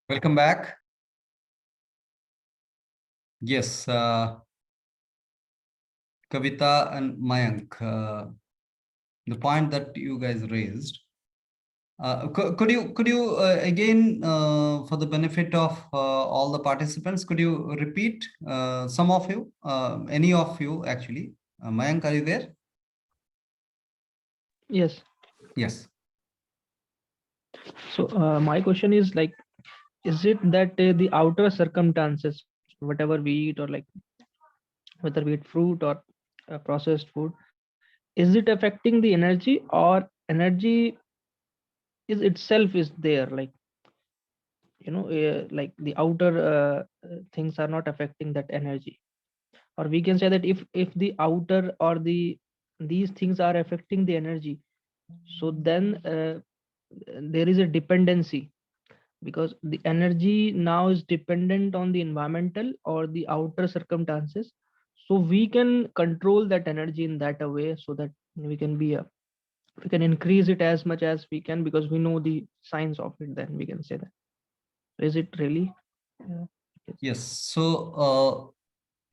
Welcome back. Yes, Kavita and Mayank, the point that you guys raised. Could you again, for the benefit of all the participants, could you repeat, some of you, any of you actually? Mayank, are you there? Yes. Yes. So my question is like, is it that the outer circumstances, whatever we eat, or like whether we eat fruit or processed food, is it affecting the energy, or energy is itself is there? Like, like the outer things are not affecting that energy, or we can say that if the outer or these things are affecting the energy, so then there is a dependency, because the energy now is dependent on the environmental or the outer circumstances. So we can control that energy in that a way, so that we can increase it as much as we can, because we know the signs of it. Then we can say that. Is it really? Yeah. Yes. So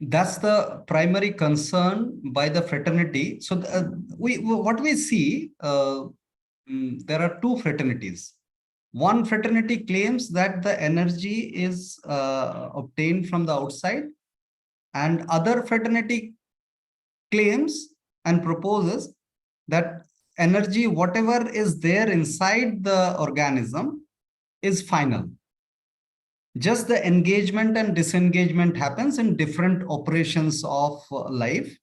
that's the primary concern by the fraternity. So what we see, there are two fraternities. One fraternity claims that the energy is obtained from the outside, and other fraternity claims and proposes that energy, whatever is there inside the organism, is final. Just the engagement and disengagement happens in different operations of life.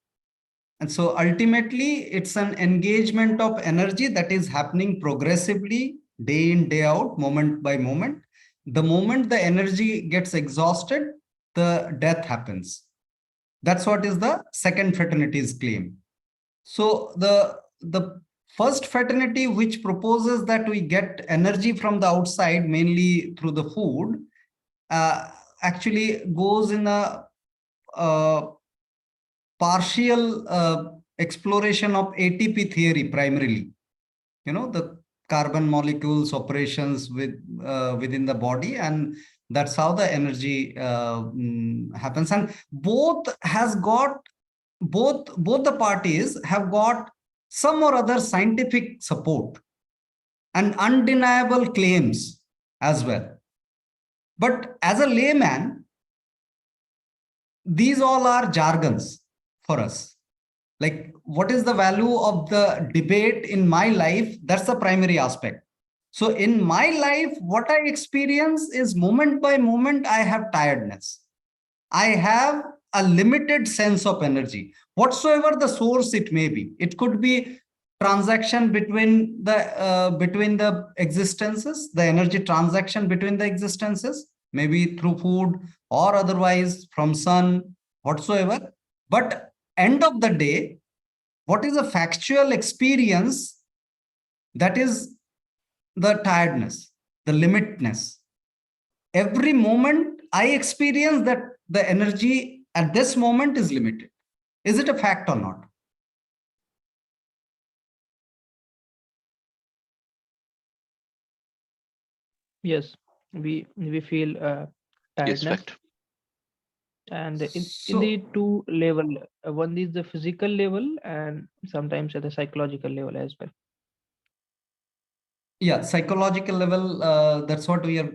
And so ultimately, it's an engagement of energy that is happening progressively, day in, day out, moment by moment. The moment the energy gets exhausted, the death happens. That's what is the second fraternity's claim. So the first fraternity, which proposes that we get energy from the outside, mainly through the food, actually goes in a partial exploration of ATP theory primarily. The carbon molecules operations within the body, and that's how the energy happens. And both the parties have got some or other scientific support and undeniable claims as well. But as a layman, these all are jargons for us. Like, what is the value of the debate in my life? That's the primary aspect. So in my life, what I experience is moment by moment, I have tiredness. I have a limited sense of energy, whatsoever the source it may be. It could be transaction between the existences, the energy transaction between the existences, maybe through food or otherwise from sun, whatsoever. But end of the day, what is a factual experience? That is the tiredness, the limitness. Every moment I experience that the energy at this moment is limited. Is it a fact or not? Yes, we feel Yes, tiredness, fact. and in the So two level, one is the physical level, and sometimes at the psychological level as well. yeah, psychological level, that's what we are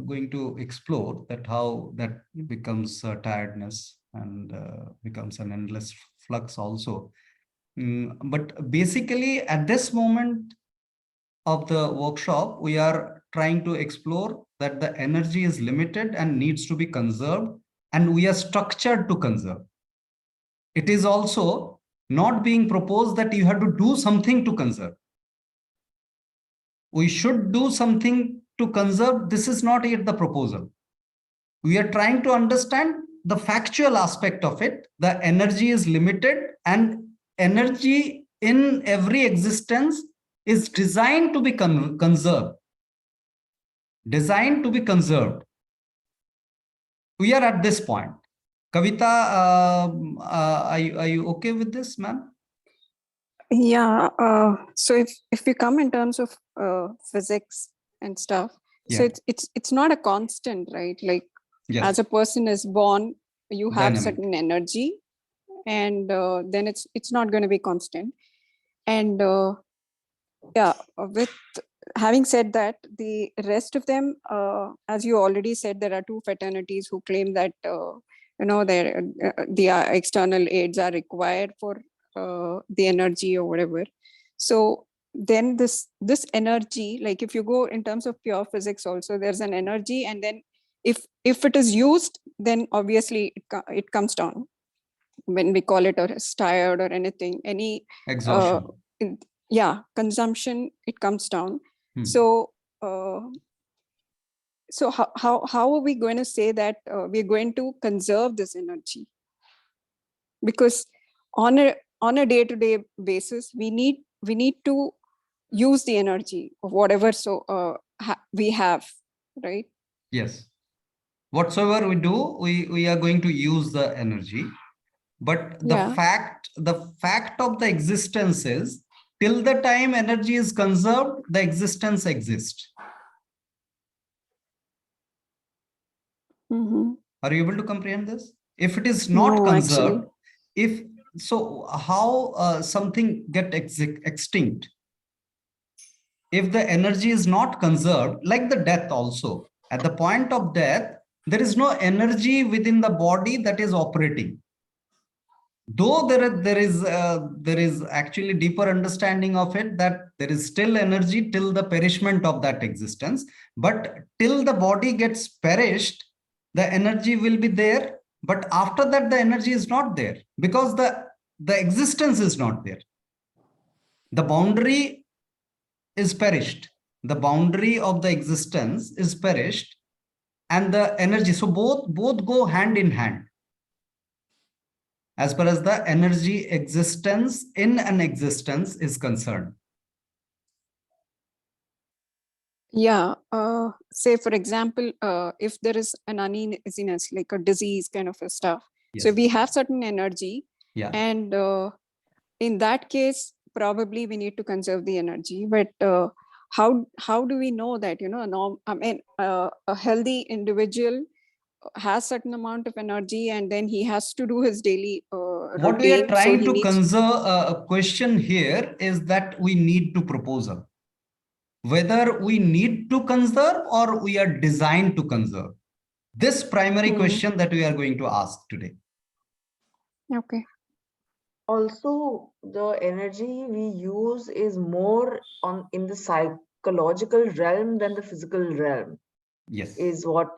going to explore, that how that becomes tiredness and becomes an endless flux also. But basically at this moment of the workshop, we are trying to explore that the energy is limited and needs to be conserved, and we are structured to conserve. It is also not being proposed that you have to do something to conserve. We should do something to conserve. This is not yet the proposal. We are trying to understand the factual aspect of it. The energy is limited, and energy in every existence is designed to be conserved. Designed to be conserved. We are at this point. Kavita, are you okay with this, ma'am? Yeah. So if we come in terms of physics and stuff, So Yeah. it's not a constant, right? Like Yes. as a person is born, you have Dynamic. certain energy, and then it's not going to be constant. And yeah, with having said that, the rest of them, as you already said, there are two fraternities who claim that the external aids are required for the energy or whatever. So then this energy, like if you go in terms of pure physics also, there's an energy, and then if it is used, then obviously it comes down. When we call it a tired or anything, any Exhaustion. consumption, it comes down. Hmm. So so how are we going to say that we're going to conserve this energy? Because on a day-to-day basis, we need to use the energy of whatever we have, right? Yes. Whatsoever we do, we are going to use the energy. But the Yeah. fact of the existence is, till the time energy is conserved, the existence exists. Mhm. Are you able to comprehend this? If it is not No, conserved, actually. how something get extinct? If the energy is not conserved, like the death also, at the point of death, there is no energy within the body that is operating. Though there is actually deeper understanding of it, that there is still energy till the perishment of that existence, but till the body gets perished, the energy will be there. But after that, the energy is not there, because the existence is not there. The boundary is perished. The boundary of the existence is perished, and the energy. So both go hand in hand, as far as the energy existence in an existence is concerned. Yeah. Say, for example, if there is an uneasiness, like a disease kind of a stuff. So Yes. we have certain energy. Yeah. And in that case, probably we need to conserve the energy. But how do we know that, a healthy individual has certain amount of energy, and then he has to do his daily What we are routine, so trying he to needs. conserve, a question here is that we need to proposal. Whether we need to conserve or we are designed to conserve. This primary question that we are going to ask today. Okay. Also, the energy we use is more in the psychological realm than the physical realm. Yes. Is what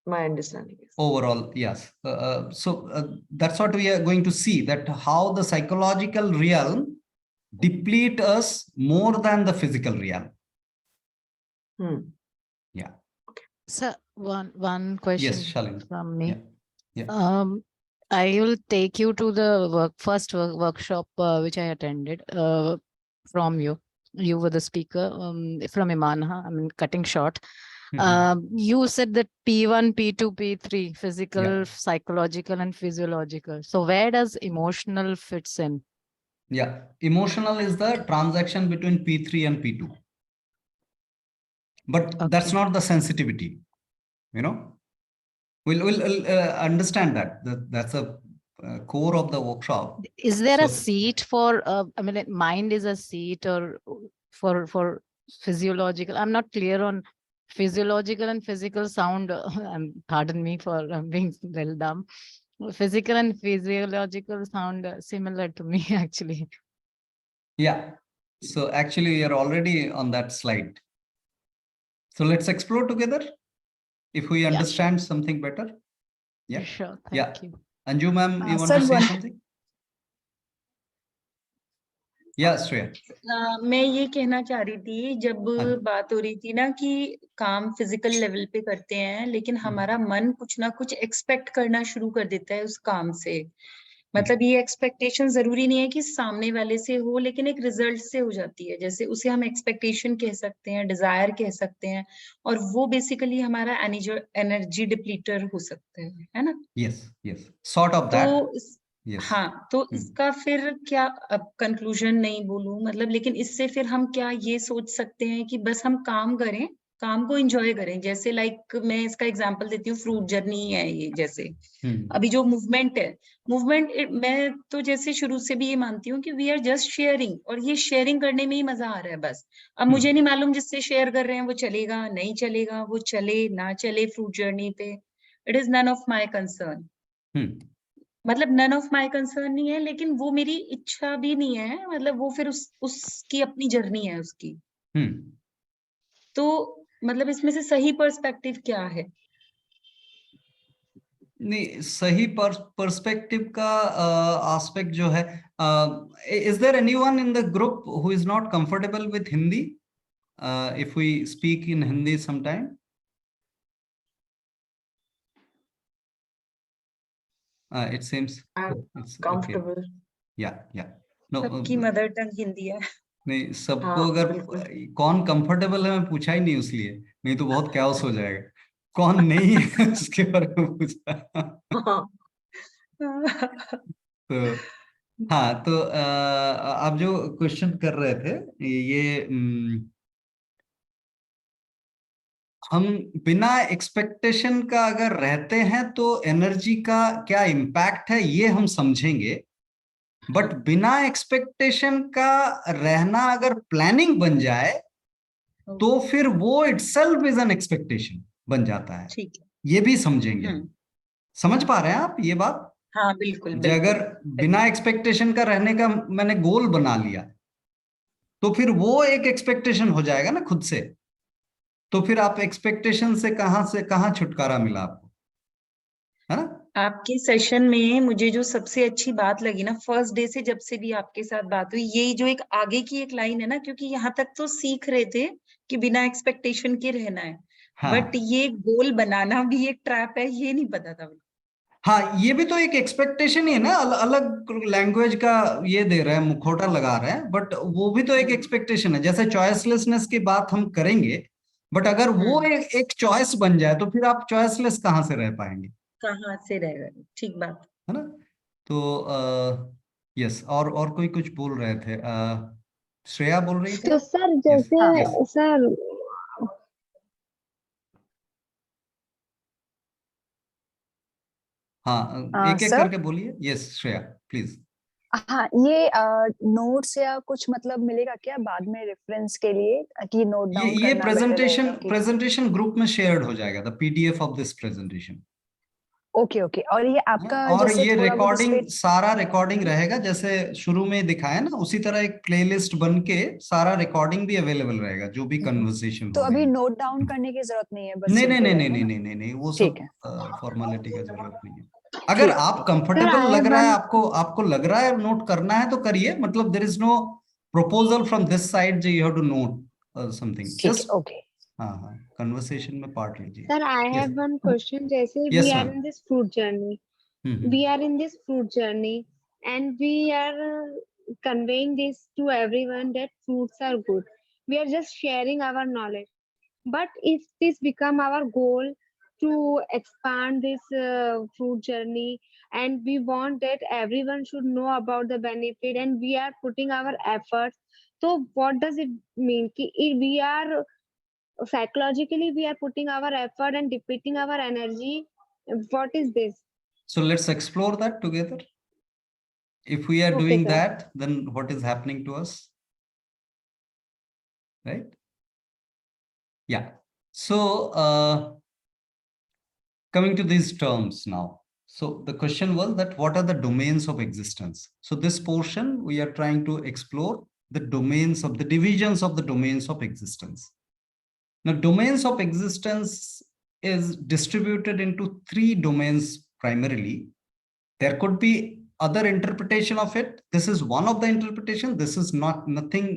my understanding is. Overall, yes. That's what we are going to see, that how the psychological realm deplete us more than the physical realm. Yeah. So one question Yes, Shalini. from me. Yeah. I will take you to the first workshop which I attended from you. You were the speaker from Imanha. I mean, cutting short. You said that P1, P2, P3, physical, psychological, and physiological. So where does emotional fits in? Yeah, emotional is the transaction between P3 and P2. But that's not the sensitivity, We'll understand that. That's a core of the workshop. Is there a seat for, I mean, mind is a seat or for physiological? I'm not clear on physiological and physical sound. Pardon me for being well dumb. Physical and physiological sound similar to me, actually. Yeah. So actually, you're already on that slide. So let's explore together if we understand something better. Yeah. Sure. Thank you. Anju ma'am, you want to say something? Yeah, Shreya. मैं ये कहना चाह रही थी, जब बात हो रही थी ना कि काम फिजिकल लेवल पे करते हैं, लेकिन हमारा मन कुछ ना कुछ एक्सपेक्ट करना शुरू कर देता है उस काम से. मतलब ये एक्सपेक्टेशन जरूरी नहीं है कि सामने वाले से हो, लेकिन एक रिजल्ट से हो जाती है. जैसे उसे हम एक्सपेक्टेशन कह सकते हैं, डिजायर कह सकते हैं, और वो बेसिकली हमारा एनर्जी डिप्लीटर हो सकता है ना? Yes, sort of that. हाँ, तो इसका फिर क्या, अब कंक्लूजन नहीं बोलूं, मतलब, लेकिन इससे फिर हम क्या ये सोच सकते हैं कि बस हम काम करें, काम को एंजॉय करें। जैसे लाइक मैं इसका एग्जांपल देती हूँ, फ्रूट जर्नी है ये। जैसे अभी जो मूवमेंट है, मूवमेंट मैं तो जैसे शुरू से भी ये मानती हूँ कि वी आर जस्ट शेयरिंग, और ये शेयरिंग करने में ही मजा आ रहा है बस। अब मुझे नहीं मालूम जिससे शेयर कर रहे हैं वो चलेगा नहीं चलेगा, वो चले ना चले फ्रूट जर्नी पे, it is none of my concern. मतलब नन ऑफ माई कंसर्न नहीं है, लेकिन वो मेरी इच्छा भी नहीं है, मतलब वो फिर उसकी अपनी जर्नी है उसकी। तो मतलब इसमें से सही पर्सपेक्टिव क्या है? नहीं, सही पर्सपेक्टिव का एस्पेक्ट जो है, is there anyone in the group who is not comfortable with Hindi? If we speak in Hindi sometime, it seems I'm it's comfortable. okay. Yeah. No, सबकी मदर टंग हिंदी है। नहीं, सबको हाँ, अगर बिल्कुल। कौन कंफर्टेबल है मैं पूछा ही नहीं उसलिए, नहीं तो बहुत कैओस हो जाएगा। कौन नहीं है उसके बारे में पूछा। हाँ, तो हाँ, तो आप जो क्वेश्चन कर रहे थे ये, हम बिना एक्सपेक्टेशन का अगर रहते हैं तो एनर्जी का क्या इम्पैक्ट है ये हम समझेंगे, बट बिना एक्सपेक्टेशन का रहना अगर प्लानिंग बन जाए तो फिर वो इटसेल्फ इज एन एक्सपेक्टेशन बन जाता है। ठीक है। ये भी समझेंगे हम। समझ पा रहे हैं आप ये बात? हाँ बिल्कुल जो अगर बिना एक्सपेक्टेशन का रहने का मैंने गोल बना लिया तो फिर वो एक एक्सपेक्टेशन हो जाएगा ना खुद से। तो फिर आप एक्सपेक्टेशन से कहां छुटकारा मिला आपको, है ना? आपके सेशन में मुझे जो सबसे अच्छी बात लगी ना, फर्स्ट डे से जब से भी आपके साथ बात हुई, ये जो एक आगे की एक लाइन है ना, क्योंकि यहाँ तक तो सीख रहे थे कि बिना एक्सपेक्टेशन के रहना है, बट ये गोल बनाना भी एक ट्रैप है, ये नहीं पता था। हाँ, ये भी तो एक एक्सपेक्टेशन ही है ना, अलग लैंग्वेज का ये दे रहे हैं, मुखौटा लगा रहे हैं, बट वो भी तो एक एक्सपेक्टेशन है। जैसे चॉइसलेसनेस की बात हम करेंगे, बट अगर वो एक चॉइस बन जाए तो फिर आप चॉइसलेस कहाँ से रह पाएंगे? कहाँ से रहेगा? ठीक बात है ना? तो यस, और कोई कुछ बोल रहे थे, श्रेया बोल रही थी। तो सर Yes, जैसे yes. सर हाँ, एक सर? करके बोलिए। Yes Shreya please. हाँ, ये नोट्स या कुछ मतलब मिलेगा क्या बाद में रेफरेंस के लिए कि नोट डाउन ये करना बेटर रहेगा कि? प्रेजेंटेशन ग्रुप में शेयर्ड हो जाएगा, the PDF of this presentation. Okay okay, और ये आपका और जैसे ये थोड़ा बहुत रिकॉर्डिंग, सारा रिकॉर्डिंग रहेगा, जैसे शुरू में दिखाया ना उसी तरह एक प्लेलिस्ट बन के सारा रिकॉर्डिंग भी अवेलेबल रहेगा, जो भी कन्वर्सेशन तो हो अभी गई। नोट डाउन करने की जरूरत नहीं है, बस नहीं सिंपल है ना? नहीं, वो ठीक सब है। फॉर्मेलिटी का जरूरत नहीं है। अगर आप कंफर्टेबल I लग have रहा है, one- आपको लग रहा है नोट करना है तो करिए, मतलब there is no proposal from this side you have to note something, ठीक जस्ट है, ओके। हाँ, कन्वर्सेशन में पार्ट लीजिए। Sir, I yes, have one question. जैसे yes we are ma'am. in this fruit journey. We are in this fruit journey and we are conveying this to everyone that fruits are good. We are just sharing our knowledge. But if this become our goal to expand this fruit journey and we want that everyone should know about the benefit and we are putting our efforts, so what does it mean? Ki we are psychologically we are putting our effort and depleting our energy. What is this? So let's explore that together. If we are Okay, doing sir. that, then what is happening to us? Right? Yeah. So coming to these terms now. So the question was that what are the domains of existence? So this portion we are trying to explore the domains of the divisions of the domains of existence. Now domains of existence is distributed into 3 domains primarily. There could be other interpretation of it. This is one of the interpretation. This is nothing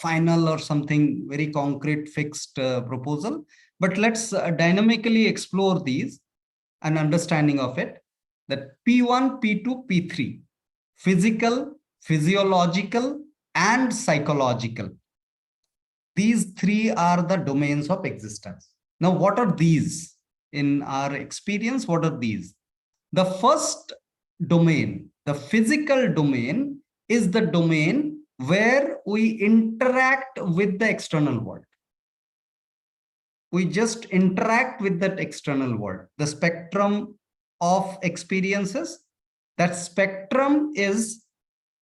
final or something very concrete fixed proposal, but let's dynamically explore these and understanding of it. That P1, P2, P3, physical, physiological, and psychological. These 3 are the domains of existence. Now, what are these? In our experience, what are these? The first domain, the physical domain, is the domain where we interact with the external world. we just interact with that external world, the spectrum of experiences, that spectrum is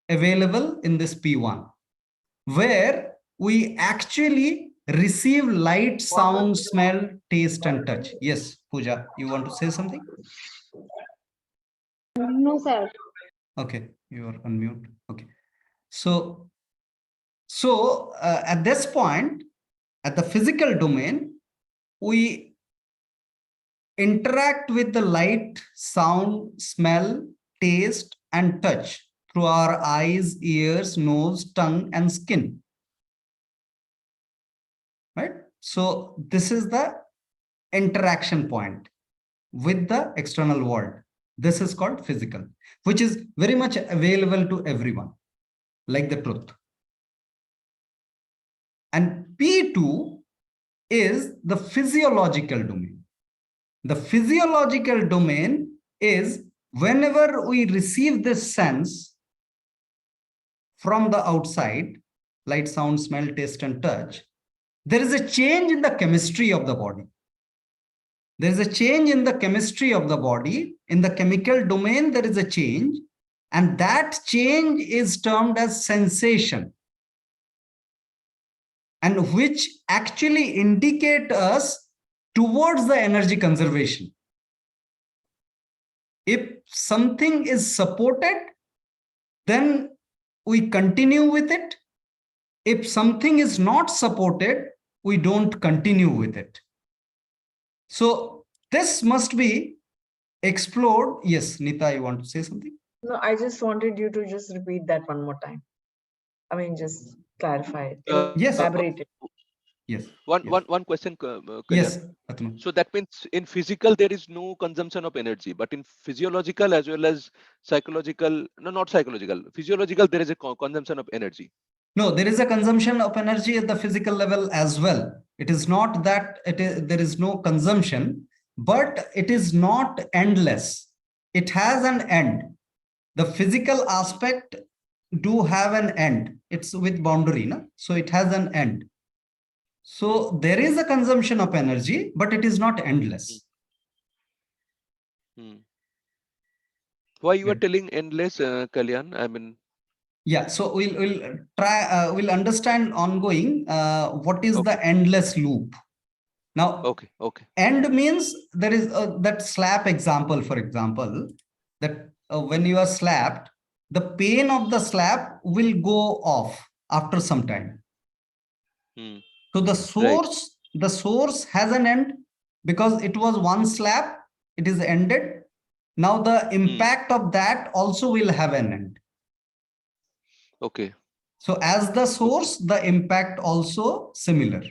available in this P1, where we actually receive light, sound, smell, taste, and touch. Yes, Pooja, you want to say something? No, sir. Okay, you are on mute. Okay. So at this point, at the physical domain, we interact with the light, sound, smell, taste, and touch through our eyes, ears, nose, tongue, and skin. Right? So this is the interaction point with the external world. This is called physical, which is very much available to everyone, like the truth. And P2 is the physiological domain. The physiological domain is whenever we receive this sense from the outside, light, sound, smell, taste, and touch, there is a change in the chemistry of the body. There is a change in the chemistry of the body. In the chemical domain, there is a change, and that change is termed as sensation, and which actually indicate us towards the energy conservation. If something is supported, then we continue with it. If something is not supported, we don't continue with it. So this must be explored. Yes, Nita, you want to say something? No, I just wanted you to just repeat that one more time. I mean, just clarify it. Yes. Elaborate it. Yes. One question. Kalyan. Yes, Atma. So that means in physical, there is no consumption of energy, but in physiological as well as psychological, no, not psychological, physiological, there is a consumption of energy. No, there is a consumption of energy at the physical level as well. It is not that there is no consumption, but it is not endless. It has an end. The physical aspect do have an end. It's with boundary, no? So it has an end. So there is a consumption of energy, but it is not endless. Why you are telling endless, Kalyan? I mean, yeah. So we'll try. We'll understand ongoing. What is the endless loop? Now, okay. End means there is that slap example. For example, that when you are slapped, the pain of the slap will go off after some time. So the source has an end because it was one slap, it is ended. Now the impact of that also will have an end. Okay. So as the source, the impact also similar.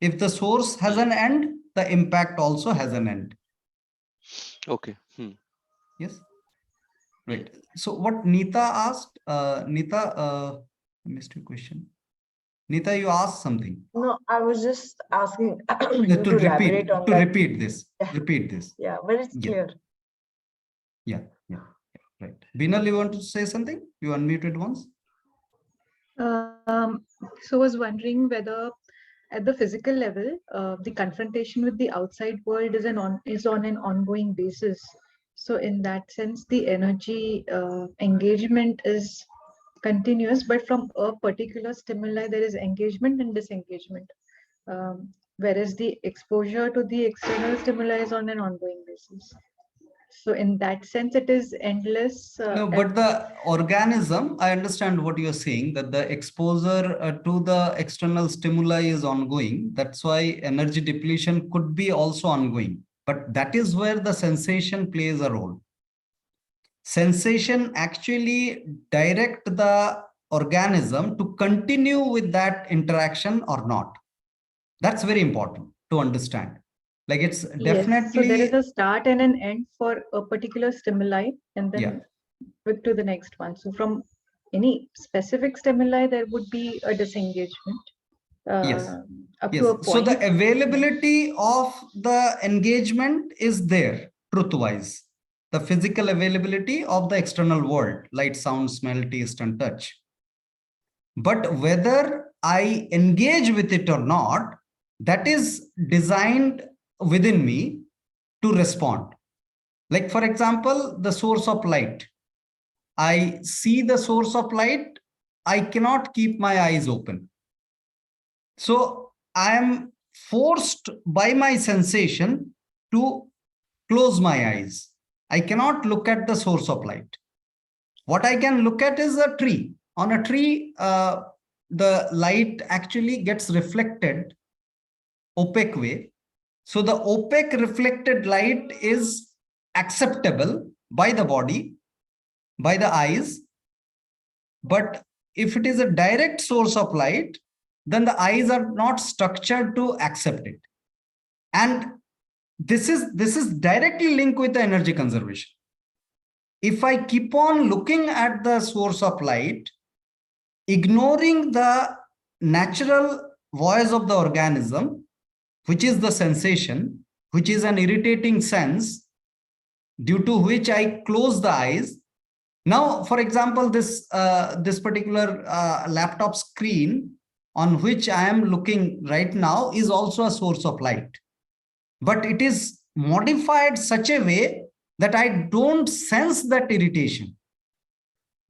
If the source has an end, the impact also has an end. Okay. Yes. Right. So what Nita asked, Nita, I missed your question. Nita, you asked something. No, I was just asking to repeat this. Repeat this. Yeah, but it's clear. Yeah. Right. Binal, you want to say something? You unmuted once. So I was wondering whether at the physical level, the confrontation with the outside world is on an ongoing basis. So in that sense, the energy engagement is continuous, but from a particular stimuli, there is engagement and disengagement. Whereas the exposure to the external stimuli is on an ongoing basis. So in that sense, it is endless. No, but the organism, I understand what you're saying, that the exposure to the external stimuli is ongoing. That's why energy depletion could be also ongoing. But that is where the sensation plays a role. Sensation actually direct the organism to continue with that interaction or not. That's very important to understand. Like it's definitely. Yes, so there is a start and an end for a particular stimuli, and then to the next one. So from any specific stimuli, there would be a disengagement. Up to a point. So the availability of the engagement is there, truth-wise. The physical availability of the external world, light, sound, smell, taste, and touch. But whether I engage with it or not, that is designed within me to respond. Like, for example, the source of light. I see the source of light. I cannot keep my eyes open. So I am forced by my sensation to close my eyes. I cannot look at the source of light. What I can look at is a tree. On a tree, the light actually gets reflected opaque way. So the opaque reflected light is acceptable by the body, by the eyes. But if it is a direct source of light, then the eyes are not structured to accept it. And this is directly linked with the energy conservation. If I keep on looking at the source of light, ignoring the natural voice of the organism, which is the sensation, which is an irritating sense, due to which I close the eyes. Now, for example, this particular laptop screen on which I am looking right now is also a source of light. But it is modified such a way that I don't sense that irritation,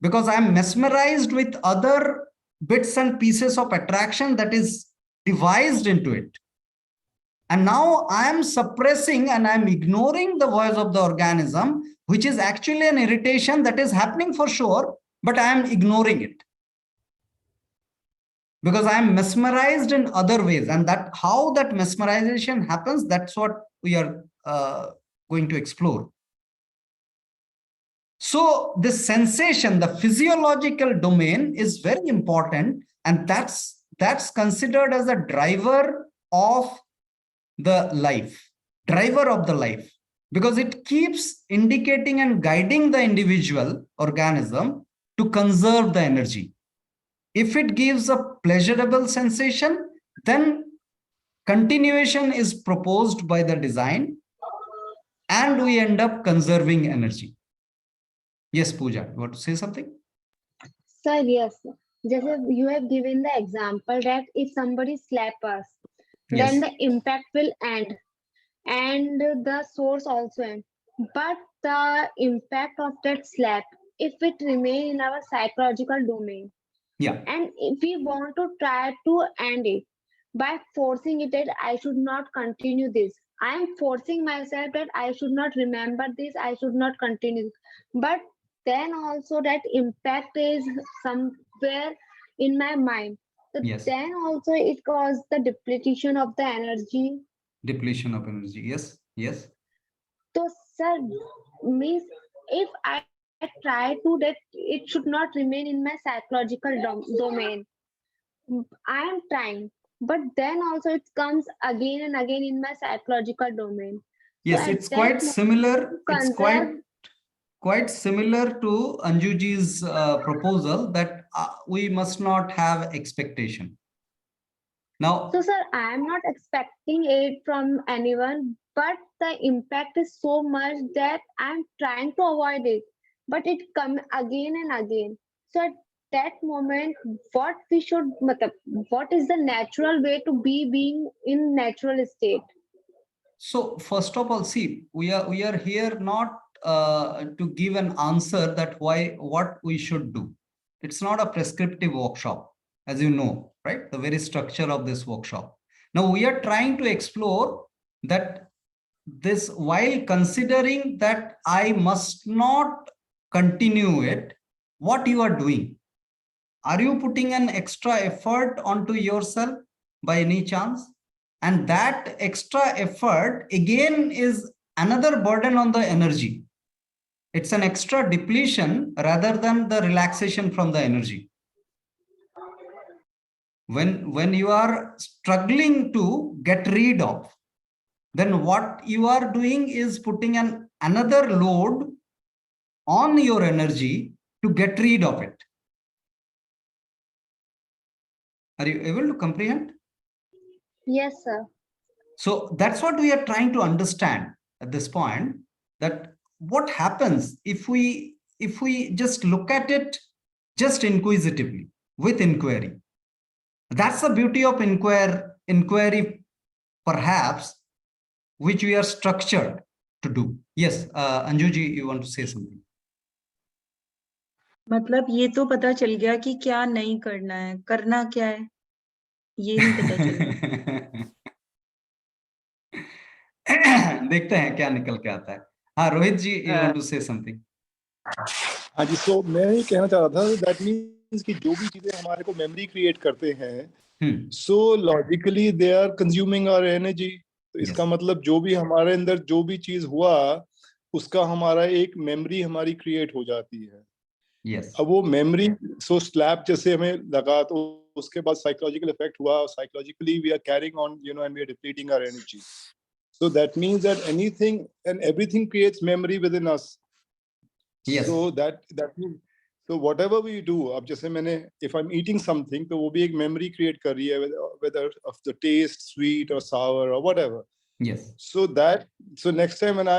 because I am mesmerized with other bits and pieces of attraction that is devised into it. And now I am suppressing and I am ignoring the voice of the organism, which is actually an irritation that is happening for sure, but I am ignoring it because I am mesmerized in other ways. And that how that mesmerization happens, that's what we are going to explore. So this sensation, the physiological domain, is very important, and that's considered as a driver of the life, because it keeps indicating and guiding the individual organism to conserve the energy. If it gives a pleasurable sensation, then continuation is proposed by the design, and we end up conserving energy. Yes, Pooja, you want to say something? Sir, yes. Just you have given the example that if somebody slaps us, Yes. then the impact will end and the source also end. But the impact of that slap, if it remain in our psychological domain, Yeah. and if we want to try to end it by forcing it that I should not continue this, I am forcing myself that I should not remember this, I should not continue. But then also that impact is somewhere in my mind. So Yes. then also it causes the depletion of the energy. Depletion of energy. Yes. Yes. So sir, means if I try to that it should not remain in my psychological domain. I am trying, but then also it comes again and again in my psychological domain. Yes, at it's that quite moment, similar. It's conserve- quite similar to Anjuji's proposal that we must not have expectation. Now, So, sir, I am not expecting it from anyone, but the impact is so much that I'm trying to avoid it, but it comes again and again. So, at that moment, what we should, what is the natural way to being in natural state? so first of all, see, we are here not to give an answer that what we should do. It's not a prescriptive workshop, as you know, right? The very structure of this workshop. Now we are trying to explore that this, while considering that I must not continue it, what you are doing. Are you putting an extra effort onto yourself by any chance? And that extra effort again is another burden on the energy. It's an extra depletion rather than the relaxation from the energy. When you are struggling to get rid of, then what you are doing is putting another load on your energy to get rid of it. Are you able to comprehend? Yes, sir. So that's what we are trying to understand at this point, that what happens if we just look at it just inquisitively with inquiry. That's the beauty of inquiry perhaps which we are structured to do. Yes, Anju ji, you want to say something? मतलब ये तो पता चल गया कि क्या नहीं करना है, करना क्या है ये नहीं पता चल रहा। देखते हैं क्या निकल के आता है। हाँ Rohit ji, you want to say something? हाँ जी, सो मैं ये कहना चाह रहा था दैट मींस कि जो भी चीजें हमारे को मेमोरी क्रिएट करते हैं, so logically they are consuming our energy. तो इसका मतलब जो भी हमारे अंदर जो भी चीज हुआ उसका हमारा एक मेमोरी हमारी क्रिएट हो जाती है। यस। अब वो मेमोरी सो स्लैप जैसे हमें लगा तो उसके बाद साइकोलॉजिकल इफेक्ट हुआ, psychologically we are carrying on you know and we are depleting our energy. So that means that anything and everything creates memory within us. Yes. So that means, so whatever we do, अब जैसे मैंने if I'm eating something तो वो भी एक memory create कर रही है, whether of the taste, sweet or sour or whatever. Yes. So next time when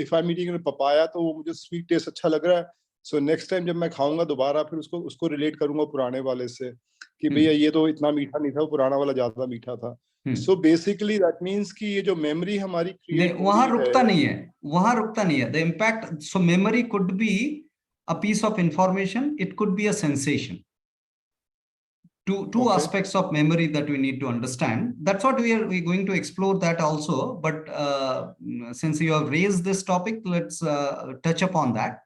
if I'm eating a papaya तो वो मुझे sweet taste अच्छा लग रहा है, so next time जब मैं खाऊंगा दोबारा फिर उसको relate करूंगा पुराने वाले से कि भैया ये तो इतना मीठा नहीं था, पुराना वाला ज्यादा मीठा था। So basically that means कि ये जो memory हमारी create वहां रुकता नहीं है, वहां रुकता नहीं है। The impact, so memory could be a piece of information, it could be a sensation. Two aspects of memory that we need to understand. That's what we're going to explore that also. But since you have raised this topic, let's touch upon that.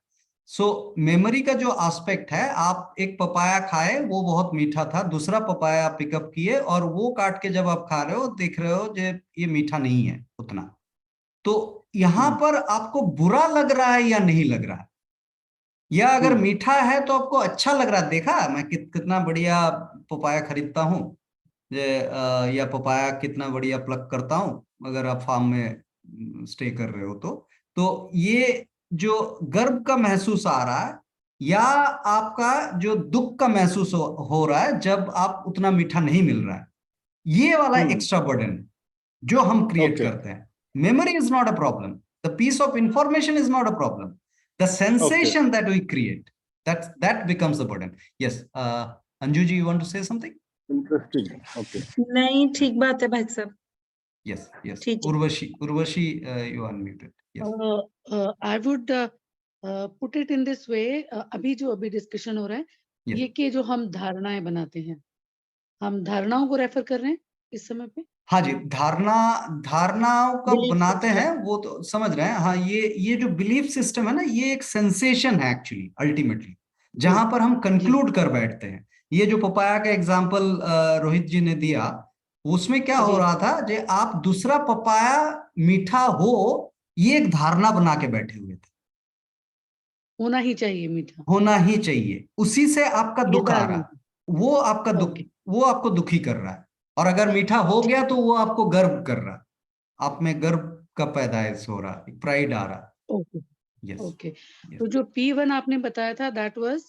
So memory का जो aspect है, आप एक papaya खाए वो बहुत मीठा था, दूसरा पपाया पिकअप किए और वो काट के जब आप खा रहे हो देख रहे हो जो ये मीठा नहीं है उतना, तो यहाँ पर आपको बुरा लग रहा है या नहीं लग रहा है, या अगर मीठा है तो आपको अच्छा लग रहा है, देखा मैं कितना बढ़िया पपाया खरीदता हूँ, या पपाया कितना बढ़िया प्लक करता हूँ अगर आप फार्म में स्टे कर रहे हो तो ये जो गर्व का महसूस आ रहा है या आपका जो दुख का महसूस हो रहा है जब आप उतना मीठा नहीं मिल रहा है, ये वाला एक्स्ट्रा बर्डन जो हम क्रिएट करते हैं। Memory is not a problem, the piece of information is not a problem, the sensation that we create that becomes the burden. Yes, Anju ji, you want to say something? Interesting. Okay. नहीं, ठीक बात है भाई साहब। Yes, yes. Urvashi, you are unmuted. Yes. I would put it in this way. अभी discussion हो रहा है, ये कि जो हम धारणाएं बनाते हैं, हम धारणाओं को रेफर कर रहे हैं इस समय पे। हाँ जी, धारणाओं का बनाते हैं वो तो समझ रहे हैं। हाँ, ये जो बिलीफ सिस्टम है ना, ये एक सेंसेशन है एक्चुअली, अल्टीमेटली, जहां पर हम कंक्लूड कर बैठते हैं। ये जो पपाया का एग्जांपल रोहित जी ने दिया, उसमें क्या हो रहा था, जो आप दूसरा पपाया मीठा हो, ये एक धारणा बना के बैठे हुए थे, होना ही चाहिए मीठा, होना ही चाहिए, उसी से आपका दुख आ रहा है, वो आपका दुख, वो आपको दुखी कर रहा है। और अगर मीठा हो गया तो वो आपको गर्व कर रहा है, आप में गर्व का पैदाइश हो रहा है, प्राइड आ रहा है। Okay, okay. तो जो P1 आपने बताया था, दैट वाज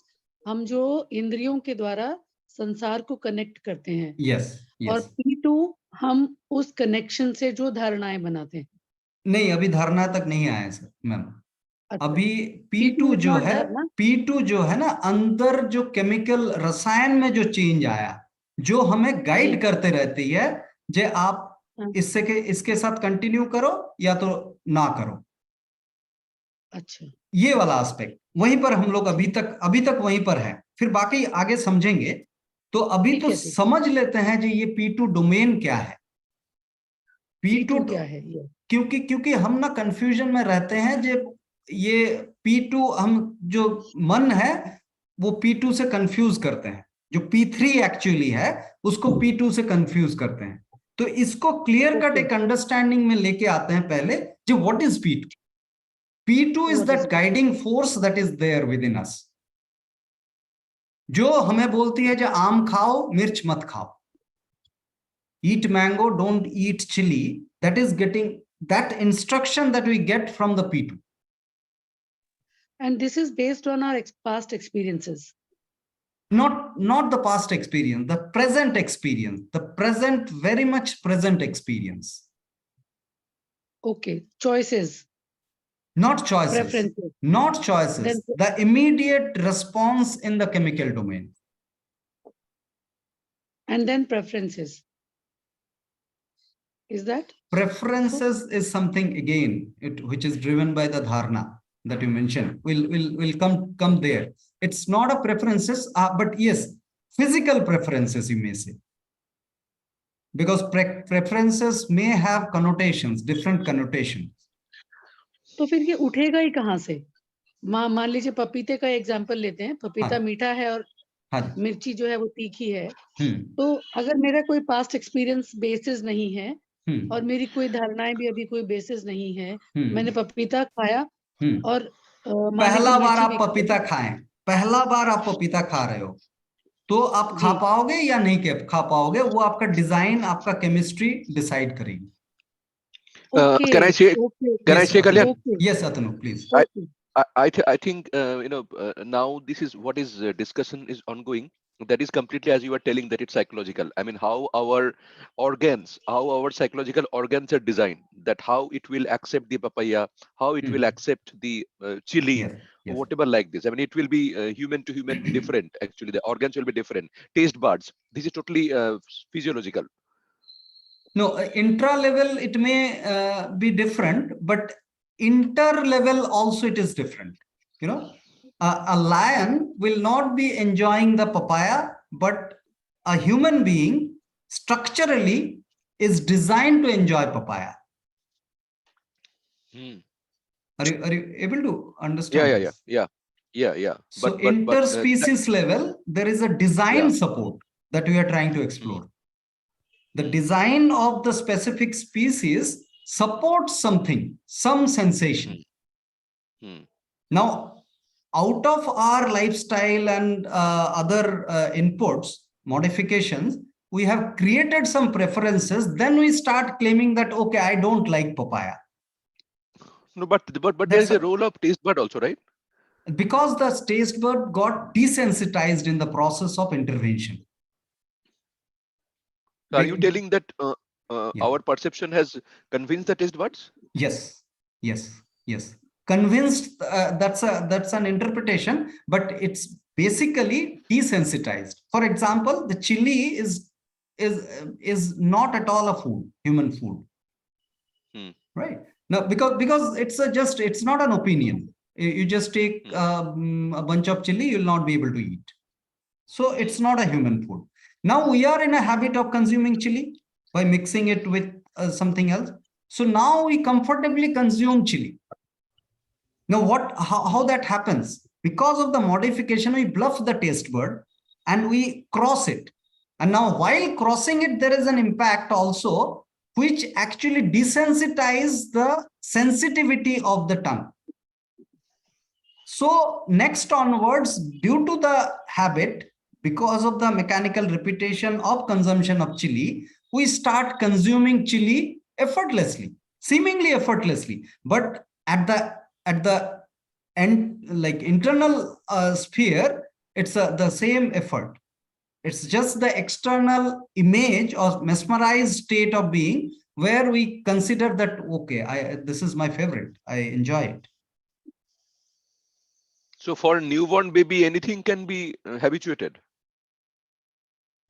हम जो इंद्रियों के द्वारा संसार को कनेक्ट करते हैं। यस, और P2 हम उस कनेक्शन से जो धारणाएं बनाते हैं। नहीं, अभी धारणा तक नहीं आए सर मैम। अभी P2 जो है ना, अंदर जो केमिकल रसायन में जो चेंज आया, जो हमें गाइड करते रहती है, जे आप इसके साथ कंटिन्यू करो या तो ना करो। अच्छा, ये वाला एस्पेक्ट वहीं पर हम लोग अभी तक वहीं पर है, फिर बाकी आगे समझेंगे। तो अभी तो समझ लेते हैं जी ये P2 डोमेन क्या है। P2 क्या है? क्योंकि हम ना कंफ्यूजन में रहते हैं, जो ये P2 हम जो मन है वो P2 से कंफ्यूज करते हैं, जो P3 एक्चुअली है उसको P2 से कंफ्यूज करते हैं। तो इसको क्लियर कट एक अंडरस्टैंडिंग में लेके आते हैं पहले, जो what is P2? P2 is that guiding force that is there within us, जो हमें बोलती है जो आम खाओ मिर्च मत खाओ, eat mango, don't eat chili. That is getting that instruction that we get from the P2. And this is based on our past experiences. Not the past experience, the present experience, the present, very much present experience. Okay, choices. Not choices. Preferences. Not choices. The immediate response in the chemical domain. And then preferences. Is that? Preferences is something again, which is driven by the dharna that you mentioned. We'll come there. It's not a preferences, but yes, physical preferences, you may say. Because preferences may have connotations, different connotations. तो फिर ये उठेगा ही कहाँ से? मान लीजिए पपीते का एग्जांपल लेते हैं, पपीता मीठा है और मिर्ची जो है वो तीखी है। तो अगर मेरा कोई पास्ट एक्सपीरियंस बेसिस नहीं है और मेरी कोई धारणाएं भी अभी कोई बेसिस नहीं है, मैंने पपीता खाया और पहला बार आप पपीता खाएं, पहला बार आप पपीता खा रहे हो, तो आप खा पाओगे या नहीं खा पाओगे, वो आपका डिजाइन, आपका केमिस्ट्री डिसाइड करेगी। Can I say, Kalyan? Yes, Atanu, please. I think now this is what is discussion is ongoing. That is completely, as you were telling, that it's psychological. I mean, how our organs, how our psychological organs are designed, that how it will accept the papaya, how it will accept the chili, whatever like this. I mean, it will be human to human different. Actually, the organs will be different. Taste buds. This is totally physiological. No, intra level it may be different, but inter level also it is different. You know, a lion will not be enjoying the papaya, but a human being structurally is designed to enjoy papaya. Are you able to understand? Yeah. So interspecies level, there is a design support that we are trying to explore. The design of the specific species supports something, some sensation. Now, out of our lifestyle and other inputs, modifications, we have created some preferences. Then we start claiming that, okay, I don't like papaya. No, but there is a role of taste bud also, right? Because the taste bud got desensitized in the process of intervention. So are you telling that our perception has convinced the taste buds? Yes. Convinced, that's an interpretation, but it's basically desensitized. For example, the chili is not at all a food, human food, right? Now, because it's not an opinion. You just take a bunch of chili, you'll not be able to eat. So it's not a human food. Now we are in a habit of consuming chili by mixing it with something else. So now we comfortably consume chili. Now how that happens? Because of the modification, we bluff the taste bud and we cross it. And now while crossing it, there is an impact also, which actually desensitizes the sensitivity of the tongue. So next onwards, due to the habit, because of the mechanical repetition of consumption of chili, we start consuming chili effortlessly, seemingly effortlessly. But at the end, like internal sphere, it's the same effort. It's just the external image or mesmerized state of being where we consider that, okay, this is my favorite, I enjoy it. So for a newborn baby, anything can be habituated.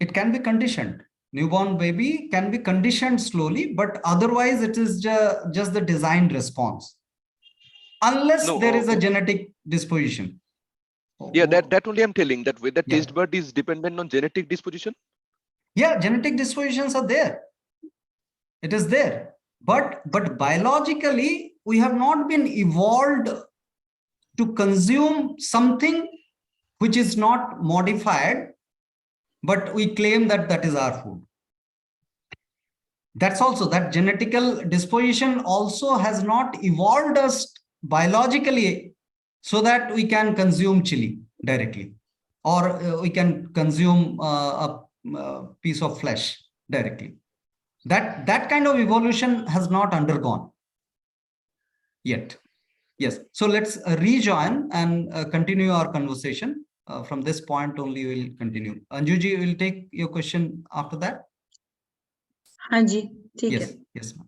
It can be conditioned. Newborn baby can be conditioned slowly, but otherwise it is just the designed response. Unless there is a genetic disposition. Yeah, that only I'm telling, that whether taste bud is dependent on genetic disposition. Yeah, genetic dispositions are there. It is there. But biologically, we have not been evolved to consume something which is not modified, but we claim that that is our food. That's also, that genetical disposition also has not evolved us biologically so that we can consume chili directly, or we can consume a piece of flesh directly. That kind of evolution has not undergone yet. Yes, so let's rejoin and continue our conversation. From this point only we'll continue. Anjuji will take your question after that. हाँ जी, ठीक है. Yes, ma'am.